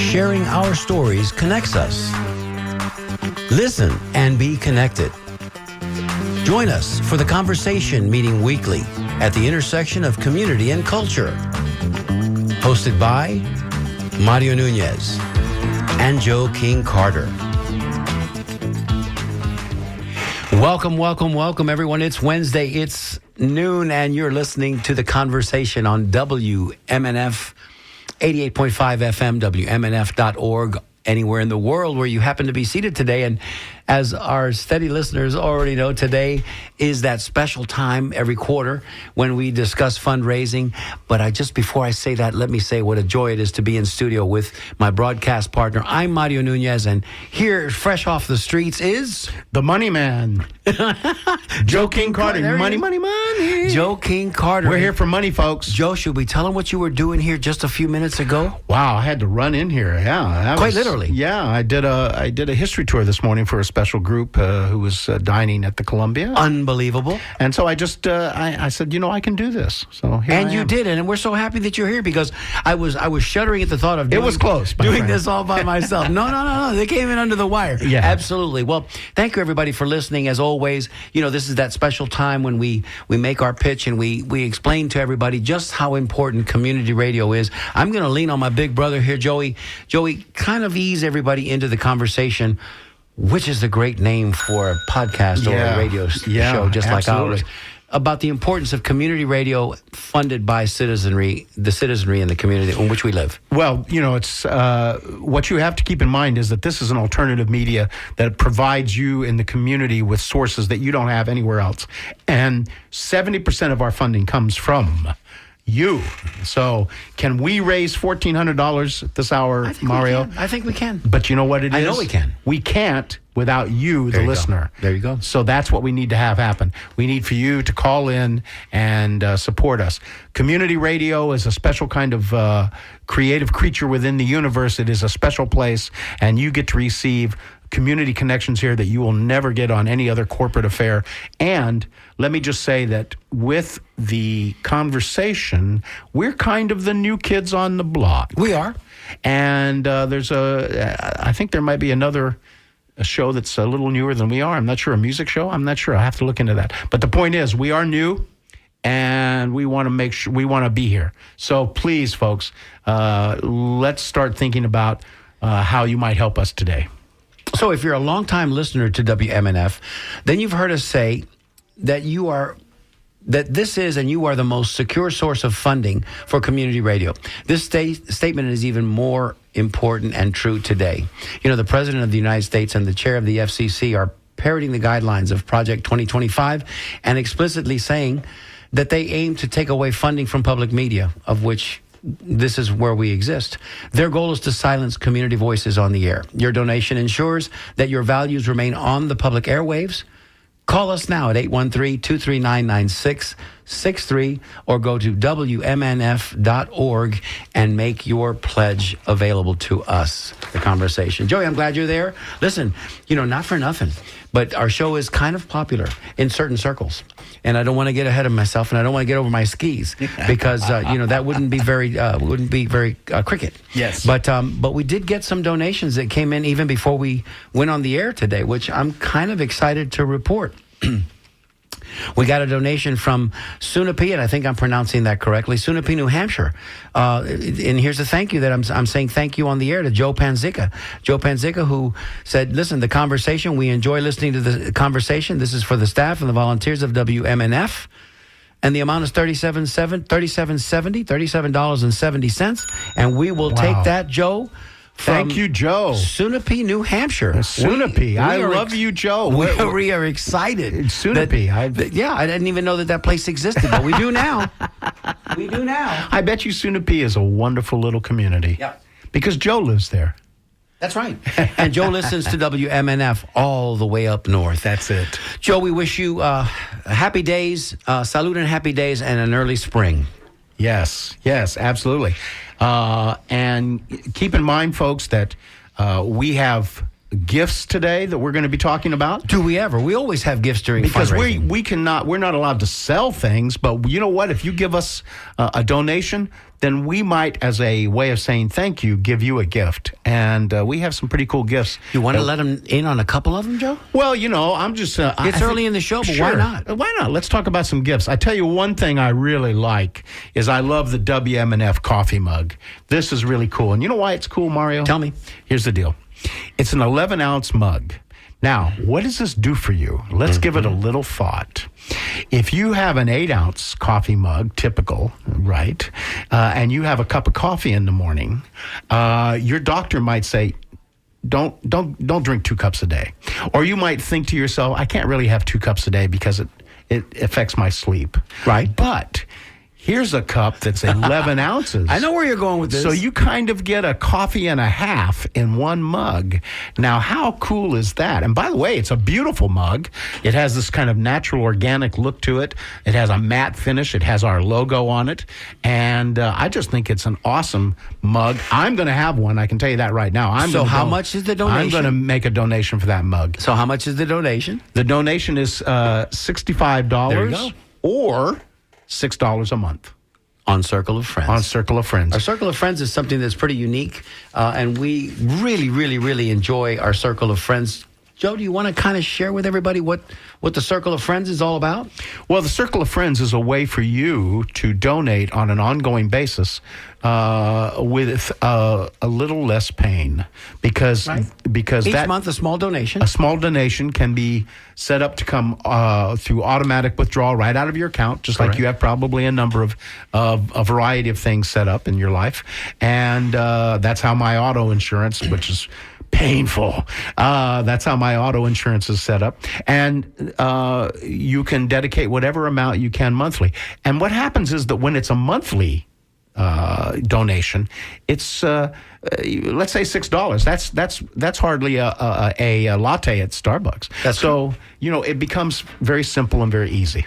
sharing our stories connects us. Listen and be connected. Join us for the conversation meeting weekly at the intersection of community and culture. Hosted by Mario Nunez and Joe King Carter. Welcome, everyone. It's Wednesday. It's noon, and you're listening to The Conversation on WMNF 88.5 FM, WMNF.org, anywhere in the world where you happen to be seated today. And as our steady listeners already know, today is that special time every quarter when we discuss fundraising. But before I say that, let me say what a joy it is to be in studio with my broadcast partner. I'm Mario Nunez, and here, fresh off the streets, is the Money Man, Joe King Carter. Money. Joe King Carter. We're here for money, folks. Joe, should we tell them what you were doing here just a few minutes ago? Wow, I had to run in here. Yeah, quite literally. Yeah, I did a history tour this morning for a special group who was dining at the Columbia. Unbelievable. And so I just I said, I can do this. So here and I you am. did, and we're so happy that you're here because I was shuddering at the thought of it was close, doing this all by myself. No, they came in under the wire. Yeah, absolutely. Well, thank you everybody for listening. As always, this is that special time when we make our pitch and we explain to everybody just how important community radio is. I'm going to lean on my big brother here, Joey. Joey, kind of ease everybody into the conversation. Which is the great name for a podcast or a radio show just like ours, about the importance of community radio funded by the citizenry in the community in which we live. Well, it's what you have to keep in mind is that this is an alternative media that provides you in the community with sources that you don't have anywhere else. And 70% of our funding comes from you. So can we raise $1,400 this hour, Mario? I think we can. But you know what it is? I know we can. We can't without you, the listener. There you go. So that's what we need to have happen. We need for you to call in and support us. Community radio is a special kind of creative creature within the universe. It is a special place, and you get to receive community connections here that you will never get on any other corporate affair. And let me just say that with the conversation, we're kind of the new kids on the block. We are. And I think there might be a show that's a little newer than we are. I'm not sure, a music show. I'm not sure. I have to look into that. But the point is, we are new, and we want to make sure we want to be here. So please, folks, let's start thinking about how you might help us today. So if you're a longtime listener to WMNF, then you've heard us say that this is and you are the most secure source of funding for community radio. This statement is even more important and true today. The President of the United States and the Chair of the FCC are parroting the guidelines of Project 2025 and explicitly saying that they aim to take away funding from public media, of which this is where we exist. Their goal is to silence community voices on the air. Your donation ensures that your values remain on the public airwaves. Call us now at 813-239-9663 or go to WMNF.org and make your pledge available to us. The conversation. Joey, I'm glad you're there. Listen, not for nothing, but our show is kind of popular in certain circles. And I don't want to get ahead of myself, and I don't want to get over my skis because that wouldn't be very cricket. Yes. But we did get some donations that came in even before we went on the air today, which I'm kind of excited to report. We got a donation from Sunapee, and I think I'm pronouncing that correctly, Sunapee, New Hampshire. And here's a thank you that I'm saying thank you on the air to Joe Panzica. Joe Panzica, who said, listen, the conversation, we enjoy listening to the conversation. This is for the staff and the volunteers of WMNF. And the amount is $37.70, and we will take that, Joe. Thank you, Joe. Sunapee, New Hampshire. Sunapee. I love you, Joe. We are excited. Sunapee. I didn't even know that place existed, but we do now. We do now. I bet you Sunapee is a wonderful little community. Yeah. Because Joe lives there. That's right. And Joe listens to WMNF all the way up north. That's it. Joe, we wish you happy days, salute and happy days, and an early spring. Yes, absolutely. And keep in mind, folks, that we have gifts today that we're going to be talking about. Do we ever? We always have gifts during Because fundraising. we're not allowed to sell things, but you know what? If you give us a donation, then we might, as a way of saying thank you, give you a gift. And we have some pretty cool gifts. You want to let them in on a couple of them, Joe? Well, I'm just... It's early in the show, but why not? Why not? Let's talk about some gifts. I tell you, one thing I really like is I love the WMNF coffee mug. This is really cool. And you know why it's cool, Mario? Tell me. Here's the deal. It's an 11-ounce mug. Now, what does this do for you? Let's give it a little thought. If you have an 8-ounce coffee mug, typical, right, and you have a cup of coffee in the morning, your doctor might say, don't drink 2 cups a day. Or you might think to yourself, I can't really have 2 cups a day because it affects my sleep. Right. But here's a cup that's 11 ounces. I know where you're going with this. So you kind of get a coffee and a half in one mug. Now, how cool is that? And by the way, it's a beautiful mug. It has this kind of natural, organic look to it. It has a matte finish. It has our logo on it. And I just think it's an awesome mug. I'm going to have one. I can tell you that right now. So how much is the donation? I'm going to make a donation for that mug. So how much is the donation? The donation is $65. There you go. Or $6 a month. On Circle of Friends. On Circle of Friends. Our Circle of Friends is something that's pretty unique, and we really, really, really enjoy our Circle of Friends. Joe, do you want to kind of share with everybody what the Circle of Friends is all about? Well, the Circle of Friends is a way for you to donate on an ongoing basis with a little less pain because Each that month a small donation. A small donation can be set up to come through automatic withdrawal right out of your account, just like you have probably a number of a variety of things set up in your life. And that's how my auto insurance, which is painful. That's how my auto insurance is set up. And you can dedicate whatever amount you can monthly. And what happens is that when it's a monthly donation, it's let's say $6. That's hardly a latte at Starbucks. So it becomes very simple and very easy.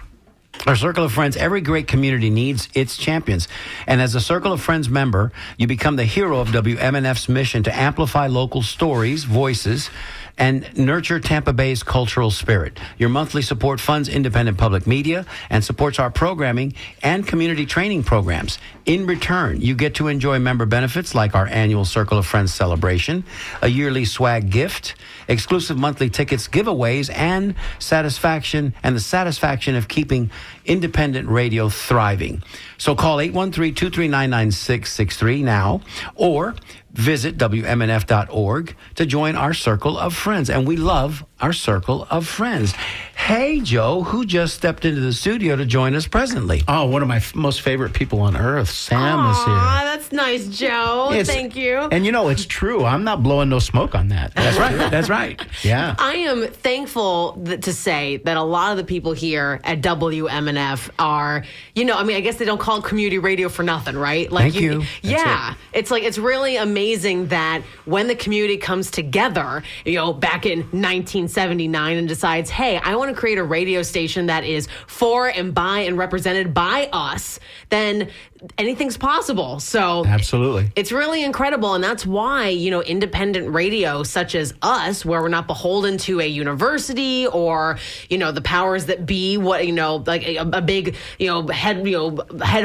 Our Circle of Friends, every great community needs its champions. And as a Circle of Friends member, you become the hero of WMNF's mission to amplify local stories, voices, and nurture Tampa Bay's cultural spirit. Your monthly support funds independent public media and supports our programming and community training programs. In return, you get to enjoy member benefits like our annual Circle of Friends celebration, a yearly swag gift, exclusive monthly tickets giveaways, and the satisfaction of keeping independent radio thriving. So call 813-239-9663 now, or visit WMNF.org to join our Circle of Friends. And we love our Circle of Friends. Hey, Joe, who just stepped into the studio to join us presently? Oh, one of my most favorite people on earth, Sam, is here. Aw, that's nice, Joe. Thank you. And it's true. I'm not blowing no smoke on that. That's right. That's right. Yeah. I am thankful to say that a lot of the people here at WMNF are, I guess they don't call it community radio for nothing, right? Thank you. Yeah. It's really amazing that when the community comes together, back in 1979 and decides, hey, I want to create a radio station that is for and by and represented by us, then anything's possible. So absolutely, it's really incredible. And that's why, independent radio such as us, where we're not beholden to a university or, the powers that be, like a big, head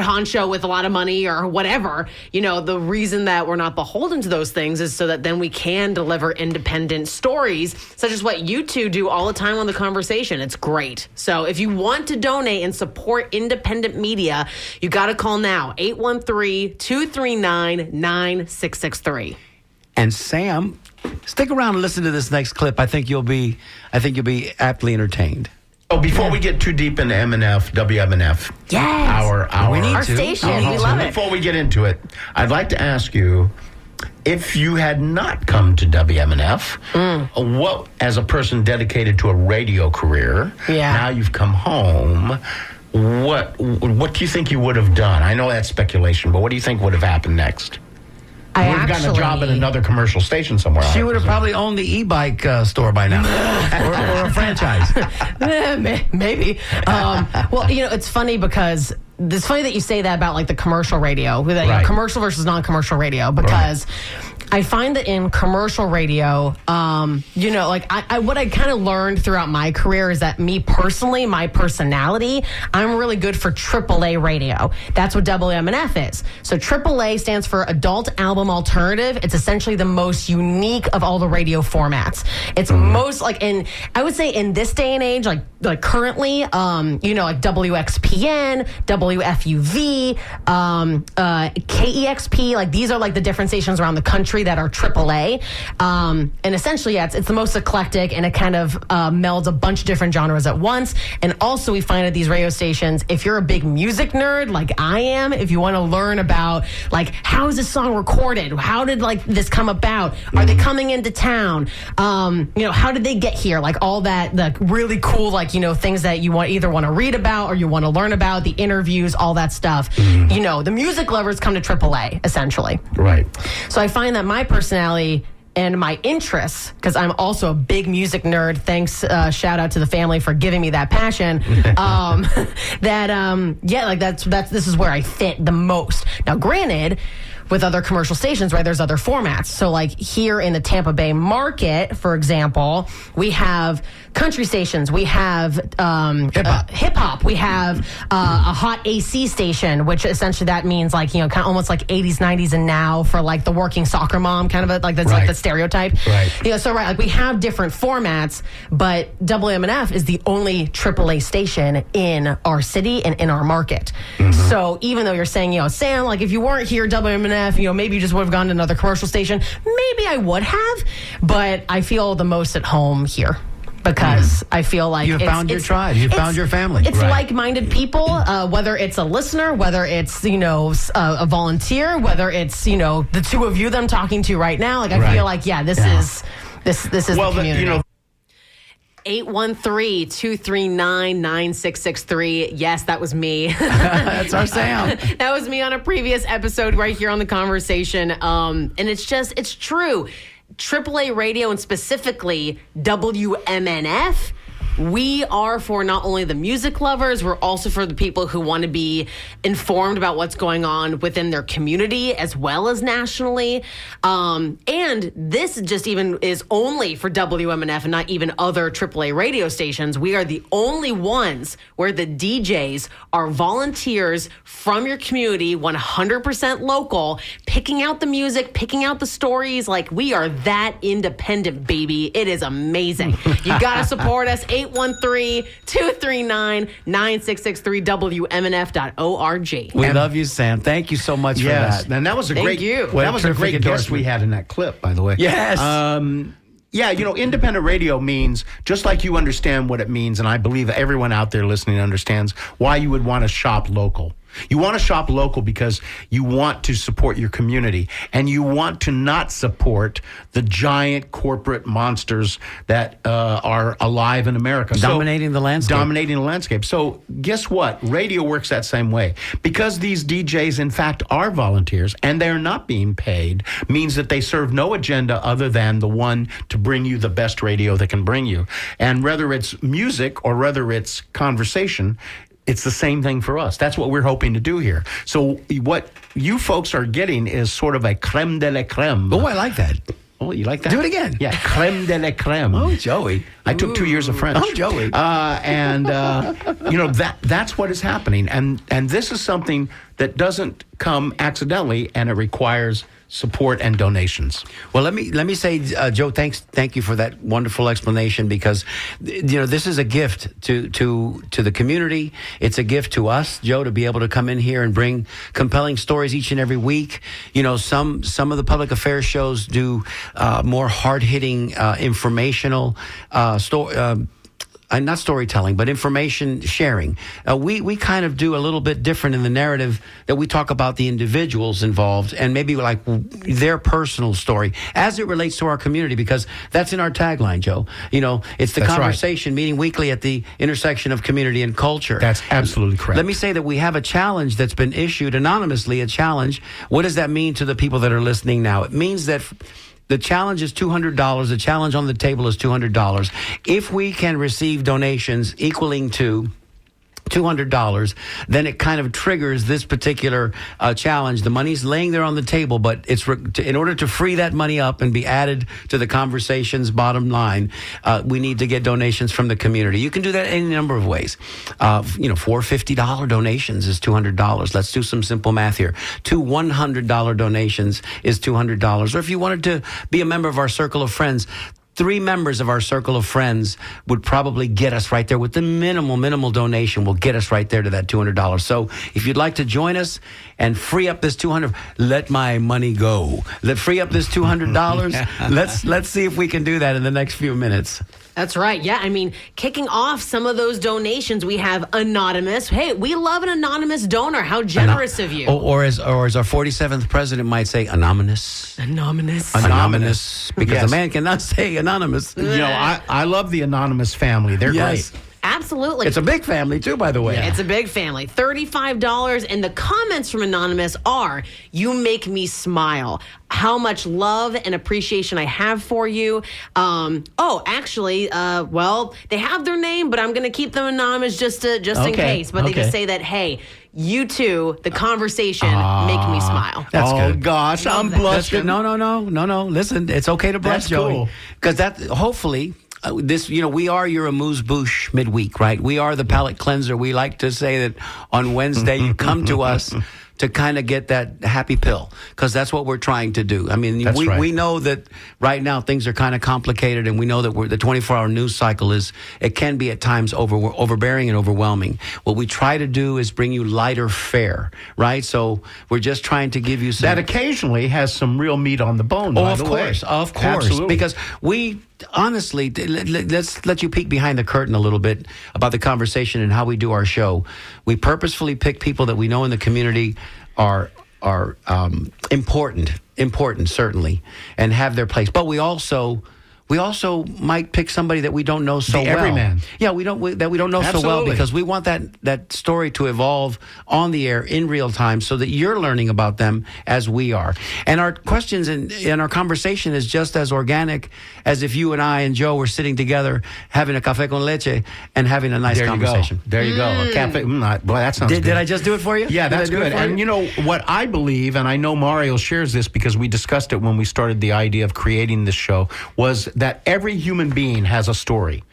honcho with a lot of money or whatever, the reason that we're not beholden to those things is so that then we can deliver independent stories, such as what you two do all the time on The Conversation. It's great. So if you want to donate and support independent media, you got to call now. 813-239-9663. And Sam, stick around and listen to this next clip. I think you'll be aptly entertained. Oh, before we get too deep into WMNF, yes, our station, we love it. Before we get into it, I'd like to ask you, if you had not come to WMNF, what, as a person dedicated to a radio career, now you've come home, what do you think you would have done? I know that's speculation, but what do you think would have happened next? You would have gotten a job at another commercial station somewhere. She would have probably owned the e-bike store by now, or a franchise. Maybe. Well, it's funny because it's funny that you say that about like the commercial radio, commercial versus non-commercial radio, because I find that in commercial radio, like what I kind of learned throughout my career is that me personally, my personality, I'm really good for AAA radio. That's what WMNF is. So AAA stands for Adult Album Alternative. It's essentially the most unique of all the radio formats. It's most I would say in this day and age, like currently, like WXPN, WFUV, KEXP, like these are like the different stations around the country that are AAA. And essentially, yeah, it's the most eclectic, and it kind of melds a bunch of different genres at once. And also we find at these radio stations, if you're a big music nerd like I am, if you want to learn about like how is this song recorded, how did like this come about, are they coming into town, how did they get here, like all that, the really cool things that you either want to read about or you want to learn about, the interviews, all that stuff. The music lovers come to AAA essentially. Right. So I find that my personality and my interests, because I'm also a big music nerd. Thanks, shout out to the family for giving me that passion. This is where I fit the most. Now, granted, with other commercial stations, right, there's other formats. So like here in the Tampa Bay market, for example, we have country stations, we have hip-hop, we have a hot AC station, which essentially that means like, kind of almost like 80s, 90s and now for like the working soccer mom, kind of that's like the stereotype. Right. Like we have different formats, but WMNF is the only AAA station in our city and in our market. So even though you're saying, Sam, like if you weren't here, WMNF, maybe you just would have gone to another commercial station. Maybe I would have, but I feel the most at home here. Because I feel like you found your tribe, you found your family. It's like-minded people, whether it's a listener, whether it's a volunteer, whether it's the two of you that I'm talking to right now. Like I feel like this is the community. 813-239-9663. Yes, that was me. That's our Sam. That was me on a previous episode right here on The Conversation. And it's true. AAA radio and specifically WMNF, we are for not only the music lovers, we're also for the people who want to be informed about what's going on within their community as well as nationally. And this just even is only for WMNF and not even other AAA radio stations. We are the only ones where the DJs are volunteers from your community, 100% local, picking out the music, picking out the stories. Like we are that independent, baby. It is amazing. You got to support us. 813-239-9663, WMNF.org. We love you, Sam. Thank you so much for that. And that was a great guest we had in that clip, by the way. Yes. Independent radio means, just like you understand what it means, and I believe everyone out there listening understands why you would want to shop local. You want to shop local because you want to support your community, and you want to not support the giant corporate monsters that are alive in America. Dominating the landscape. So guess what? Radio works that same way. Because these DJs, in fact, are volunteers, and they're not being paid, means that they serve no agenda other than the one to bring you the best radio they can bring you. And whether it's music or whether it's conversation, it's the same thing for us. That's what we're hoping to do here. So what you folks are getting is sort of a creme de la creme. Oh, I like that. Oh, you like that? Do it again. Yeah, creme de la creme. Oh, Joey. I took 2 years of French. Oh, Joey. That's what is happening. And this is something that doesn't come accidentally, and it requires support and donations. Well, let me say, Joe, thank you for that wonderful explanation, because this is a gift to the community. It's a gift to us, Joe, to be able to come in here and bring compelling stories each and every week. Some of the public affairs shows do more hard-hitting, informational not storytelling, but information sharing. We kind of do a little bit different in the narrative, that we talk about the individuals involved and maybe like their personal story as it relates to our community, because that's in our tagline, Joe. It's the conversation, meeting weekly at the intersection of community and culture. That's absolutely correct. Let me say that we have a challenge that's been issued anonymously, a challenge. What does that mean to the people that are listening now? It means that the challenge is $200. The challenge on the table is $200. If we can receive donations equaling to $200, then it kind of triggers this particular challenge. The money's laying there on the table, but in order to free that money up and be added to the conversation's bottom line, we need to get donations from the community. You can do that any number of ways. $4 $50 donations is $200. Let's do some simple math here. 2 $100 donations is $200. Or if you wanted to be a member of our circle of friends, 3 members of our circle of friends would probably get us right there with the minimal donation will get us right there to that $200. So if you'd like to join us and free up this $200, let my money go. Free up this $200. Let's see if we can do that in the next few minutes. That's right. Yeah. I mean, kicking off some of those donations, we have Anonymous. Hey, we love an anonymous donor. How generous of you. Or as our 47th president might say, anonymous. Anonymous. Because Yes. a man cannot say anonymous. I love the Anonymous family. They're Yes. great. Absolutely. It's a big family, too, by the way. It's a big family. $35. And the comments from Anonymous are, you make me smile. How much love and appreciation I have for you. Actually, they have their name, but I'm going to keep them anonymous just in case. But they just say that, hey, you two, the conversation, make me smile. That's good. Gosh, I'm That's blushing. good. No. Listen, it's okay to blush, That's Joey. cool. Because hopefully... we are your amuse-bouche midweek, right? We are the palate cleanser. We like to say that on Wednesday you come to us to kind of get that happy pill, because that's what we're trying to do. I mean, we know that right now things are kind of complicated, and we know that the 24-hour news cycle it can be at times overbearing and overwhelming. What we try to do is bring you lighter fare, right? So we're just trying to give you some... That occasionally has some real meat on the bone, by the way. Of course. Absolutely. Because we... Honestly, let's let you peek behind the curtain a little bit about the conversation and how we do our show. We purposefully pick people that we know in the community are important certainly, and have their place. But we also might pick somebody that we don't know so well. Everyman. Yeah, we don't know so well, Absolutely. because we want that story to evolve on the air in real time, so that you're learning about them as we are. And our questions and our conversation is just as organic as if you and I and Joe were sitting together having a café con leche and having a nice conversation. There you go. A cafe. Boy, that sounds good. Did I just do it for you? Yeah, that's Did I do it good. for And you? you know what I believe, and I know Mario shares this because we discussed it when we started the idea of creating this show, was that every human being has a story.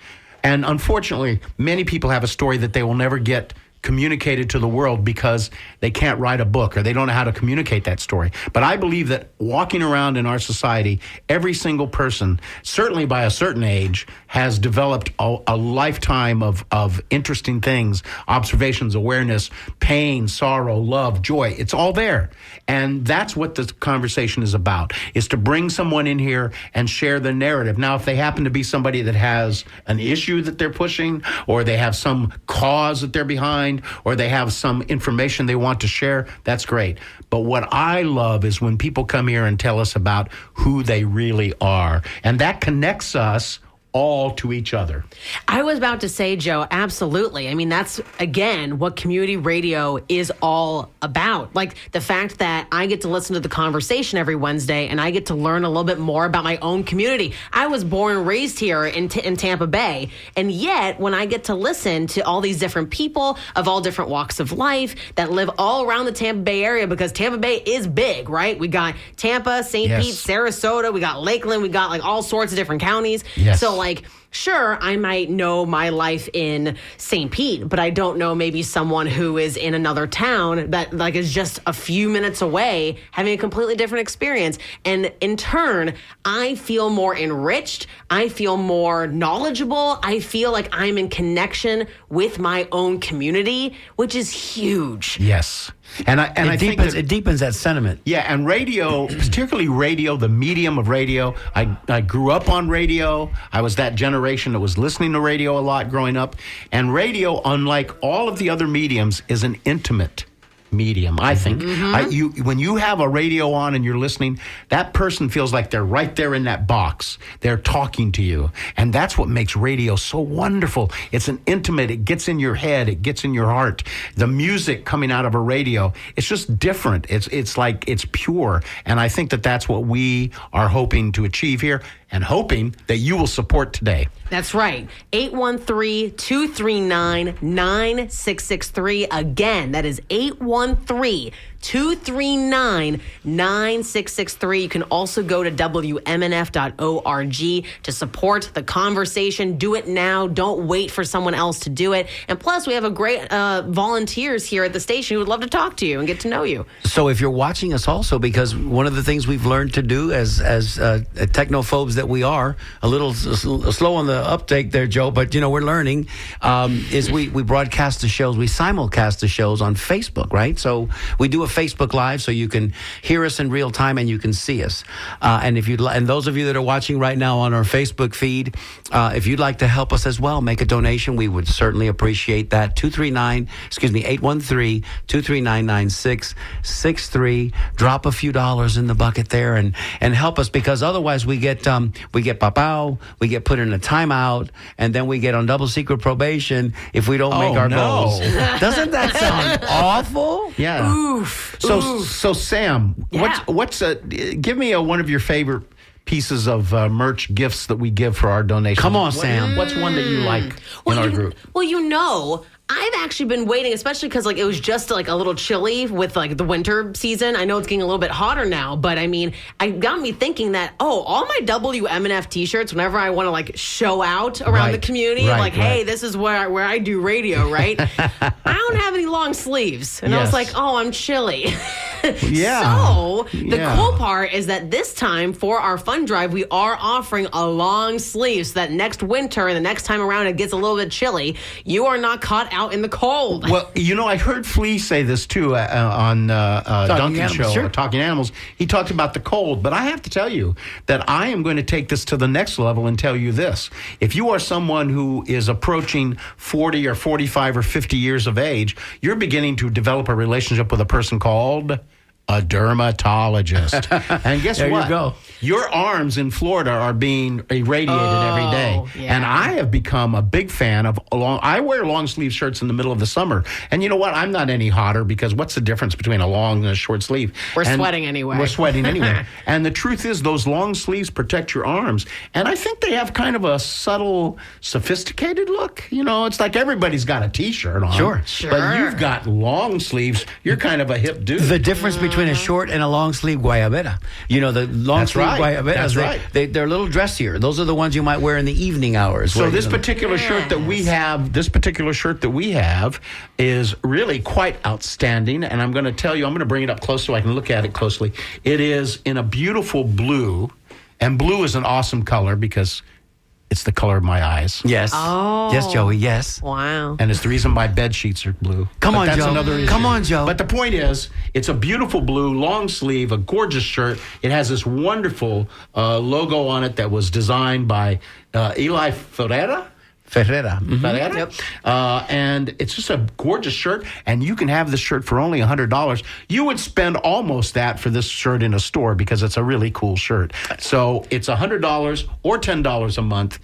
And unfortunately, many people have a story that they will never get communicated to the world because they can't write a book or they don't know how to communicate that story. But I believe that walking around in our society, every single person, certainly by a certain age, has developed a lifetime of interesting things, observations, awareness, pain, sorrow, love, joy. It's all there. And that's what the conversation is about, is to bring someone in here and share the narrative. Now, if they happen to be somebody that has an issue that they're pushing, or they have some cause that they're behind, or they have some information they want to share, that's great. But what I love is when people come here and tell us about who they really are. And that connects us all to each other. I was about to say, Joe, absolutely. I mean, that's, again, what community radio is all about. Like the fact that I get to listen to the conversation every Wednesday and I get to learn a little bit more about my own community. I was born and raised here in Tampa Bay. And yet, when I get to listen to all these different people of all different walks of life that live all around the Tampa Bay area, because Tampa Bay is big, right? We got Tampa, St. Yes. Pete, Sarasota, we got Lakeland, we got like all sorts of different counties. Yes. So like, sure, I might know my life in St. Pete, but I don't know maybe someone who is in another town that like is just a few minutes away having a completely different experience. And in turn, I feel more enriched. I feel more knowledgeable. I feel like I'm in connection with my own community, which is huge. Yes. And I think that, it deepens that sentiment. yeah, and radio, particularly radio, the medium of radio. I grew up on radio. I was that generation that was listening to radio a lot growing up. And radio, unlike all of the other mediums, is an intimate medium, I think. When you have a radio on and you're listening, that person feels like they're right there in that box. They're talking to you. And that's what makes radio so wonderful. It's an intimate, it gets in your head, it gets in your heart. The music coming out of a radio, it's just different. It's like, it's pure. And I think that that's what we are hoping to achieve here. and hoping that you will support today. That's right. 813-239-9663. Again, that is 813-239-9663. You can also go to WMNF.org to support the conversation. Do it now. Don't wait for someone else to do it. And plus, we have a great volunteers here at the station who would love to talk to you and get to know you. So if you're watching us also, because one of the things we've learned to do as technophobes that we are, a little slow on the uptake there, Joe, but we're learning, is we broadcast the shows, we simulcast the shows on Facebook, right? So we do a Facebook Live so you can hear us in real time and you can see us. And those of you that are watching right now on our Facebook feed, if you'd like to help us as well, make a donation, we would certainly appreciate that. 813-9663. Drop a few dollars in the bucket there and help us, because otherwise we get papao, we get put in a timeout, and then we get on double secret probation if we don't make our goals. Doesn't that sound awful? Yeah. Oof. So Sam, Yeah. give me one of your favorite pieces of merch gifts that we give for our donation. Come on, Sam. What's one that you like in our group? Well, I've actually been waiting, especially because it was just a little chilly with the winter season. I know it's getting a little bit hotter now, but I mean, it got me thinking that all my WMNF T-shirts, whenever I want to show out around the community, hey, this is where I do radio, right? I don't have any long sleeves, and I was like, I'm chilly. Yeah. So the cool part is that this time for our fund drive, we are offering a long sleeve, so that next winter and the next time around it gets a little bit chilly, you are not caught out in the cold. Well, I heard Flea say this too on Duncan's show, Sure. Talking Animals. He talked about the cold, but I have to tell you that I am going to take this to the next level and tell you this. If you are someone who is approaching 40 or 45 or 50 years of age, you're beginning to develop a relationship with a person called a dermatologist. And guess There what? you go. Your arms in Florida are being irradiated every day. Yeah. And I have become a big fan of I wear long sleeve shirts in the middle of the summer. And you know what? I'm not any hotter, because what's the difference between a long and a short sleeve? We're sweating anyway. We're sweating anyway. And the truth is, those long sleeves protect your arms. And I think they have kind of a subtle, sophisticated look. It's like everybody's got a T-shirt on. Sure. But you've got long sleeves. You're kind of a hip dude. The difference between a short and a long sleeve guayabera. The long That's sleeve right. guayaberas, That's right. They're a little dressier. Those are the ones you might wear in the evening hours. So this particular shirt that we have, is really quite outstanding. And I'm going to tell you, I'm going to bring it up close so I can look at it closely. It is in a beautiful blue, and blue is an awesome color because it's the color of my eyes. Yes. Oh. Yes, Joey, yes. Wow. And it's the reason my bed sheets are blue. Come on, that's Joe. Another issue. Come on, Joe. But the point is, it's a beautiful blue, long sleeve, a gorgeous shirt. It has this wonderful logo on it that was designed by Eli Ferreira. Ferreira. Mhm. Ferreira. Yep. And it's just a gorgeous shirt, and you can have this shirt for only $100. You would spend almost that for this shirt in a store because it's a really cool shirt. So it's $100 or $10 a month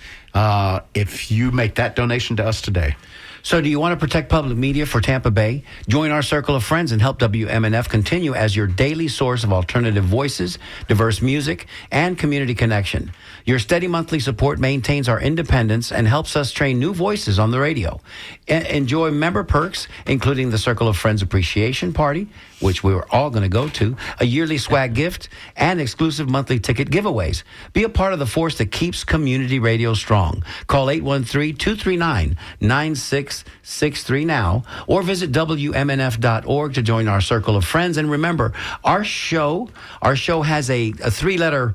if you make that donation to us today. So do you want to protect public media for Tampa Bay? Join our circle of friends and help WMNF continue as your daily source of alternative voices, diverse music, and community connection. Your steady monthly support maintains our independence and helps us train new voices on the radio. Enjoy member perks, including the Circle of Friends Appreciation Party, which we were all going to go to, a yearly swag gift, and exclusive monthly ticket giveaways. Be a part of the force that keeps community radio strong. Call 813-239-9663 now, or visit WMNF.org to join our circle of friends. And remember, our show has a three-letter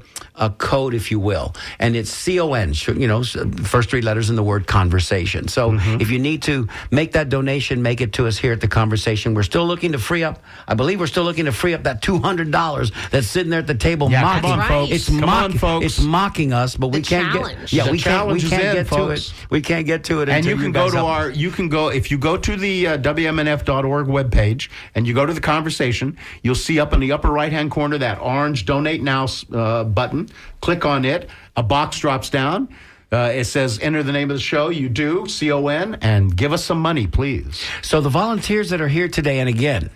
code, if you will, and it's CON, first three letters in the word conversation. So if you need to make that donation, make it to us here at the Conversation. We're still looking to free up, I believe we're still looking to free up that $200 that's sitting there at the table mocking. Come on, folks. It's Come on, folks. It's mocking us, but we can't challenge. get. Yeah, The we can't challenge is get in, to folks. it. We can't get to it. And until you can go guys to help us. if you go to the WMNF.org webpage and you go to the Conversation, you'll see up in the upper right-hand corner that orange Donate Now button. Click on it. A box drops down. It says, enter the name of the show. You do, CON, and give us some money, please. So the volunteers that are here today, and again,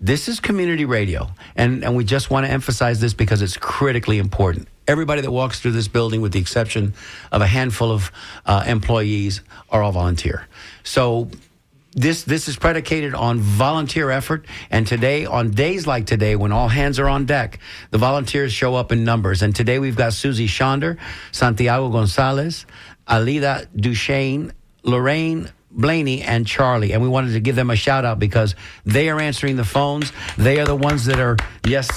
this is community radio, and we just want to emphasize this because it's critically important. Everybody that walks through this building, with the exception of a handful of employees, are all volunteer. So this is predicated on volunteer effort. And today, on days like today, when all hands are on deck, the volunteers show up in numbers. And today we've got Susie Schonder, Santiago Gonzalez, Alida Duchesne, Lorraine Blaney, and Charlie. And we wanted to give them a shout out because they are answering the phones. They are the ones that are, yes.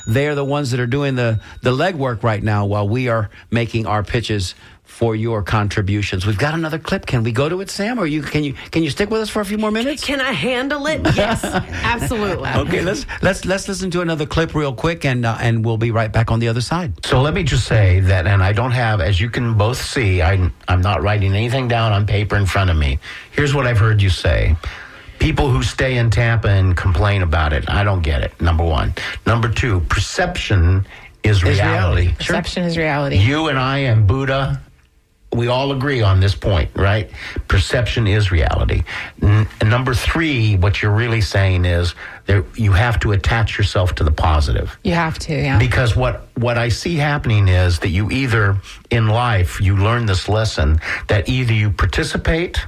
They are the ones that are doing the legwork right now while we are making our pitches for your contributions. We've got another clip. Can we go to it, Sam? Or can you stick with us for a few more minutes? Can I handle it? Yes, absolutely. Okay, let's listen to another clip real quick, and we'll be right back on the other side. So let me just say that, and I don't have, as you can both see, I'm not writing anything down on paper in front of me. Here's what I've heard you say. People who stay in Tampa and complain about it. I don't get it, number one. Number two, perception is reality. Perception is reality. You and I and Buddha, we all agree on this point, right? Perception is reality. Number three, what you're really saying is that you have to attach yourself to the positive. You have to, yeah. Because what I see happening is that you either, in life, you learn this lesson that either you participate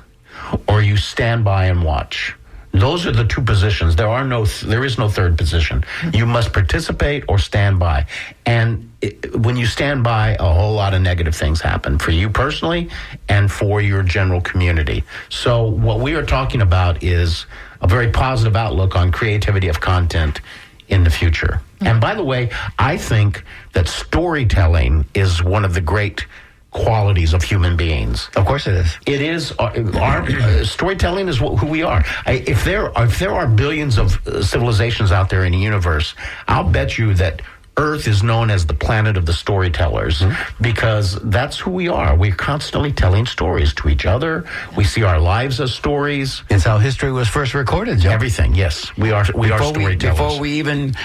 or you stand by and watch. Those are the two positions. There is no third position. You must participate or stand by. And when you stand by, a whole lot of negative things happen for you personally and for your general community. So what we are talking about is a very positive outlook on creativity of content in the future. And by the way, I think that storytelling is one of the great qualities of human beings. Of course it is. It is. Our storytelling is who we are. If there are billions of civilizations out there in the universe, I'll bet you that Earth is known as the planet of the storytellers because that's who we are. We're constantly telling stories to each other. We see our lives as stories. It's how history was first recorded, Joe. Everything, yes. We are storytellers. Before we even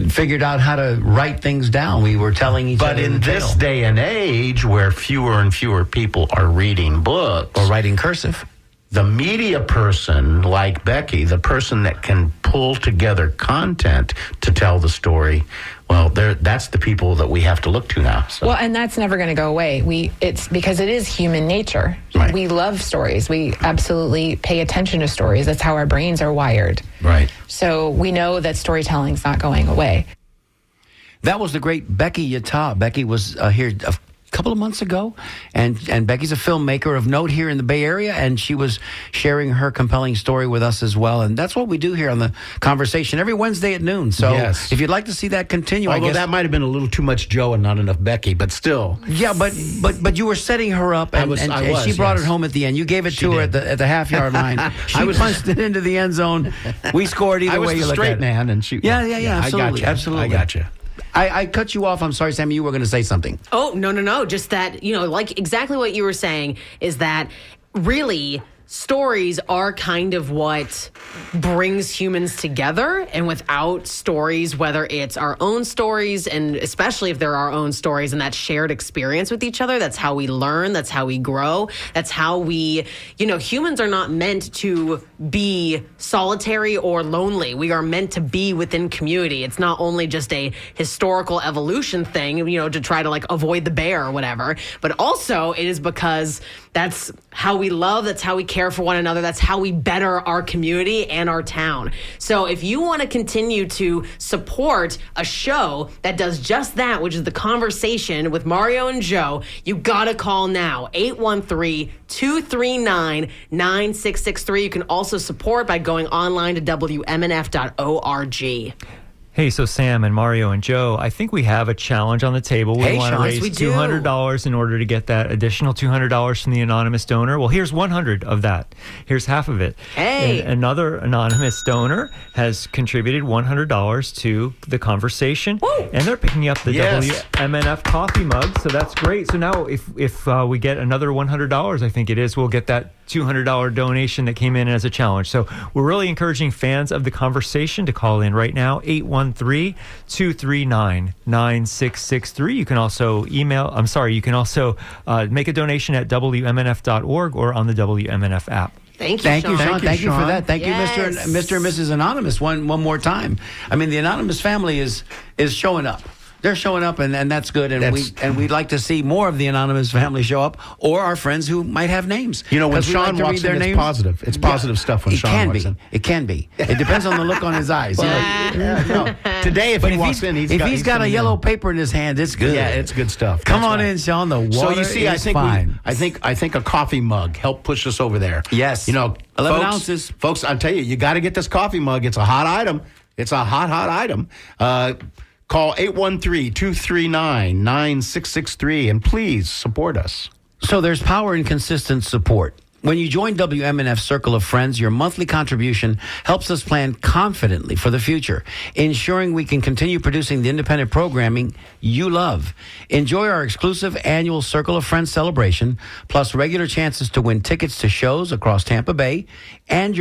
figured out how to write things down, we were telling each other. But in this day and age where fewer and fewer people are reading books or writing cursive, the media person like Becky, the person that can pull together content to tell the story, well, that's the people that we have to look to now. So. Well, and that's never going to go away. It's because it is human nature. Right. We love stories. We absolutely pay attention to stories. That's how our brains are wired. Right. So we know that storytelling's not going away. That was the great Becky Yatta. Becky was here a couple of months ago, and Becky's a filmmaker of note here in the Bay Area, and she was sharing her compelling story with us as well. And that's what we do here on The Conversation every Wednesday at noon. So yes. If you'd like to see that continue, although I guess that might have been a little too much Joe and not enough Becky, but still. Yeah, but you were setting her up, and she brought it home at the end. You gave it to her at the half-yard line. She punched it into the end zone. We scored either way you look at it. I was the straight man, and she. Yeah, absolutely, absolutely. I got you. I cut you off. I'm sorry, Sammy. You were going to say something. Oh, no. Just that, like exactly what you were saying is that really stories are kind of what brings humans together. And without stories, whether it's our own stories, and especially if they're our own stories and that shared experience with each other, that's how we learn. That's how we grow. That's how we, humans are not meant to be solitary or lonely. We are meant to be within community. It's not only just a historical evolution thing, to try to avoid the bear or whatever, but also it is because that's how we love. That's how we care for one another. That's how we better our community and our town. So if you want to continue to support a show that does just that, which is The Conversation with Mario and Joe, you got to call now, 813-239-9663. You can also support by going online to WMNF.org. Hey, so Sam and Mario and Joe, I think we have a challenge on the table. We want to raise $200 in order to get that additional $200 from the anonymous donor. Well, here's 100 of that. Here's half of it. Hey! And another anonymous donor has contributed $100 to The Conversation. Woo! And they're picking up the WMNF coffee mug, so that's great. So now if we get another $100, I think it is, we'll get that $200 donation that came in as a challenge. So we're really encouraging fans of The Conversation to call in right now, 813-239-9663. You can also make a donation at WMNF.org or on the WMNF app. Thank you, Sean. Thank you for that. Thank Yes. you, Mr. and Mrs. Anonymous. One more time. I mean, the Anonymous family is showing up. They're showing up, and that's good. And we'd like to see more of the anonymous family show up, or our friends who might have names. You know, when 'Cause we Sean like to walks read in, their it's names. positive. It's positive stuff when Sean walks in. It can be. It depends on the look on his eyes. you know. Today, if But he if walks in, he's got a yellow paper in his hand, it's good. Yeah, it's good stuff. Come That's on right. in, Sean. The water So you see, is fine. I think a coffee mug helped push us over there. Yes. You know, 11 folks, ounces. Folks, I tell you got to get this coffee mug. It's a hot item. It's a hot item. Call 813-239-9663 and please support us. So there's power in consistent support. When you join WMNF's Circle of Friends, your monthly contribution helps us plan confidently for the future, ensuring we can continue producing the independent programming you love. Enjoy our exclusive annual Circle of Friends celebration, plus regular chances to win tickets to shows across Tampa Bay, and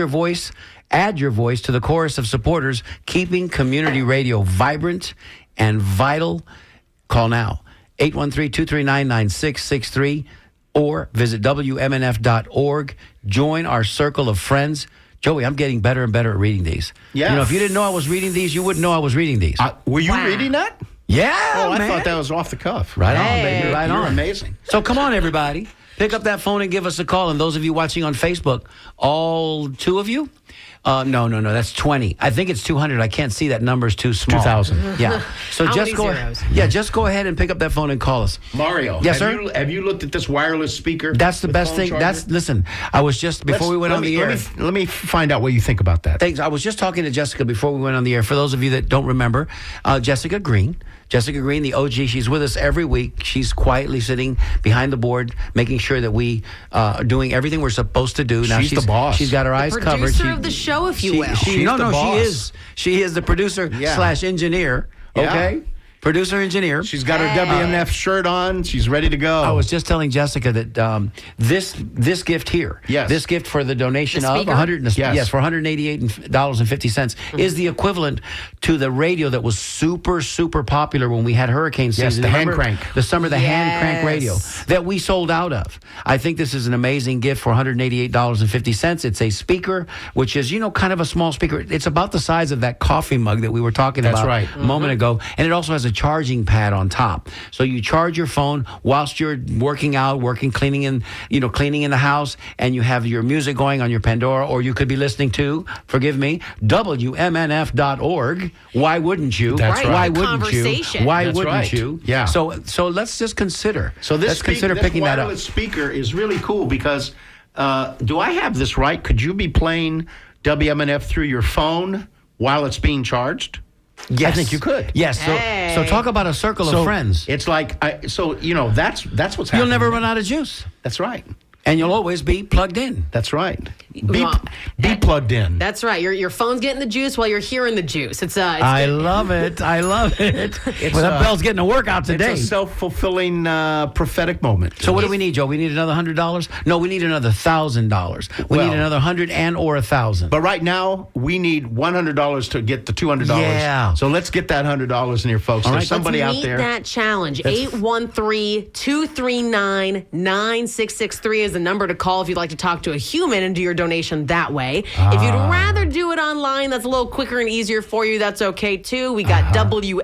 add your voice to the chorus of supporters keeping community radio vibrant and vital. Call now, 813-239-9663. Or visit WMNF.org. Join our circle of friends. Joey, I'm getting better and better at reading these. Yeah. You know, if you didn't know I was reading these, you wouldn't know I was reading these. Were you Wow. reading that? Yeah, Oh, I man. thought that was off the cuff. Right on, baby. Right You're on. amazing. So come on, everybody. Pick up that phone and give us a call. And those of you watching on Facebook, all two of you? No, that's 20. I think it's 200. I can't see that number's too small. 2,000. Yeah. So How just many go. zeros? Yeah, just go ahead and pick up that phone and call us. Mario, Yes, have sir? have you looked at this wireless speaker? That's the with best phone thing. charger? Listen. I was just before we went on the air. Let me find out what you think about that. Thanks. I was just talking to Jessica before we went on the air. For those of you that don't remember, Jessica Green, the OG, she's with us every week. She's quietly sitting behind the board, making sure that we are doing everything we're supposed to do. Now She's the boss. She's got her eyes covered. Producer of the show, if you will. She's the boss. She is the producer / engineer. Yeah. Okay, producer engineer. She's got her WMF shirt on. She's ready to go. I was just telling Jessica that this gift here, Yes. this gift for the donation The of speaker? $100, for $188.50 is the equivalent to the radio that was super popular when we had hurricane season. the hand Remember? crank. The summer, the hand crank radio Yes. that we sold out of. I think this is an amazing gift for $188.50. It's a speaker, which is kind of a small speaker. It's about the size of that coffee mug that we were talking That's about right. a moment ago, and it also has a charging pad on top. So you charge your phone whilst you're working out, cleaning in the house, and you have your music going on your Pandora, or you could be listening to, forgive me, WMNF.org. Why wouldn't you? That's right. Why wouldn't you? Conversation. Why That's wouldn't right. you? Yeah. So let's just consider. So let's consider picking that up. wireless speaker is really cool because do I have this right? Could you be playing WMNF through your phone while it's being charged? Yes. I think you could. Yes. Hey. So talk about a circle of friends. It's like that's what's happening. You'll never run out of juice, That's right. and you'll always be plugged in. That's right. Well, Be plugged in. That's right. Your phone's getting the juice while you're hearing the juice. It's I love it. I love it. Well, that Bell's getting a workout today. It's a self-fulfilling prophetic moment. So what do we need, Joe? We need another $100? No, we need another $1,000. We need another $100 and or $1,000. But right now, we need $100 to get the $200. Yeah. So let's get that $100 in here, folks. All There's right. somebody Let's out meet there. that challenge. 813-239-9663 is the number to call if you'd like to talk to a human and do your donation that way. If you'd rather do it online, that's a little quicker and easier for you. That's okay too. We got WMNF.org.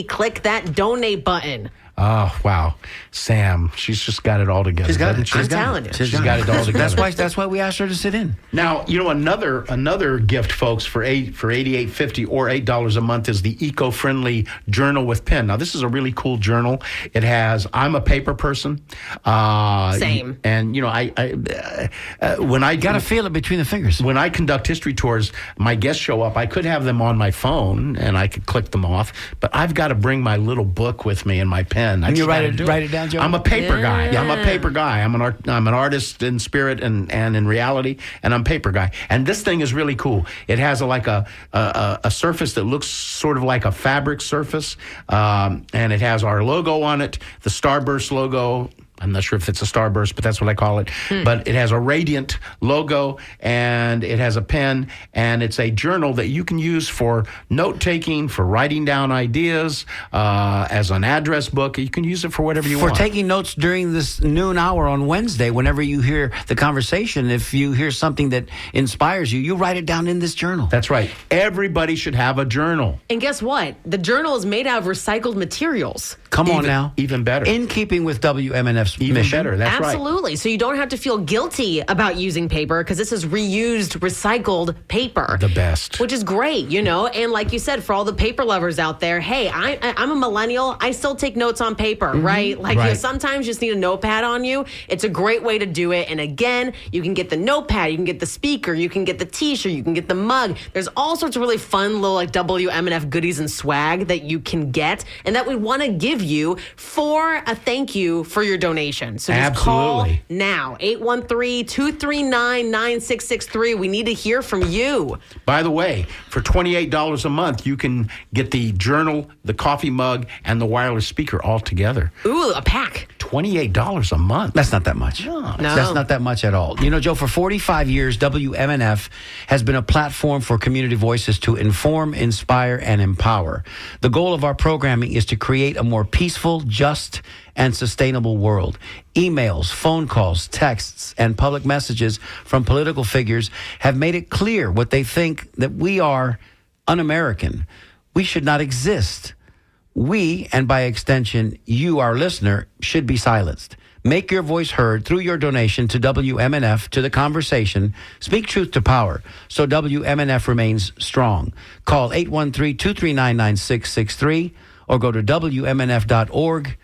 Click that donate button. Oh, wow. Sam, she's just got it all together. She's got doesn't it. she? I'm telling you. She's got it all together. That's why we asked her to sit in. Now, another gift, folks, for $88.50 or $8 a month is the eco-friendly journal with pen. Now, this is a really cool journal. It has. I'm a paper person. Same. And when I Got to feel it between the fingers. when I conduct history tours, my guests show up. I could have them on my phone and I could click them off, but I've got to bring my little book with me and my pen. I And you just write gotta it- do write it down, Joe? I'm a paper guy. Yeah. I'm a paper guy. I'm an artist in spirit and in reality, and I'm a paper guy. And this thing is really cool. It has a surface that looks sort of like a fabric surface, and it has our logo on it, the Starburst logo. I'm not sure if it's a Starburst, but that's what I call it. But it has a radiant logo, and it has a pen, and it's a journal that you can use for note-taking, for writing down ideas, as an address book. You can use it for whatever you For want. taking notes during this noon hour on Wednesday, whenever you hear the conversation, if you hear something that inspires you, you write it down in this journal. That's right. Everybody should have a journal. And guess what? The journal is made out of recycled materials. Come on Even- now. even better. In keeping with WMNF's Even mission. better. That's right. Absolutely. So you don't have to feel guilty about using paper because this is reused, recycled paper. The best. Which is great, you know. And like you said, for all the paper lovers out there, hey, I'm a millennial. I still take notes on paper, right? Like Right. you sometimes just need a notepad on you. It's a great way to do it. And again, you can get the notepad, you can get the speaker, you can get the t-shirt, you can get the mug. There's all sorts of really fun little like WMNF goodies and swag that you can get and that we want to give you for a thank you for your donation. So just call Absolutely. now, 813-239-9663. We need to hear from you. By the way, for $28 a month, you can get the journal, the coffee mug, and the wireless speaker all together. Ooh, a pack. $28 a month. That's not that much. No. That's not that much at all. You know, Joe, for 45 years, WMNF has been a platform for community voices to inform, inspire, and empower. The goal of our programming is to create a more peaceful, just, and sustainable world. Emails, phone calls, texts, and public messages from political figures have made it clear what they think, that we are un-American. We should not exist. We, and by extension, you, our listener, should be silenced. Make your voice heard through your donation to WMNF, to the conversation. Speak truth to power so WMNF remains strong. Call 813-239-9663 or go to WMNF.org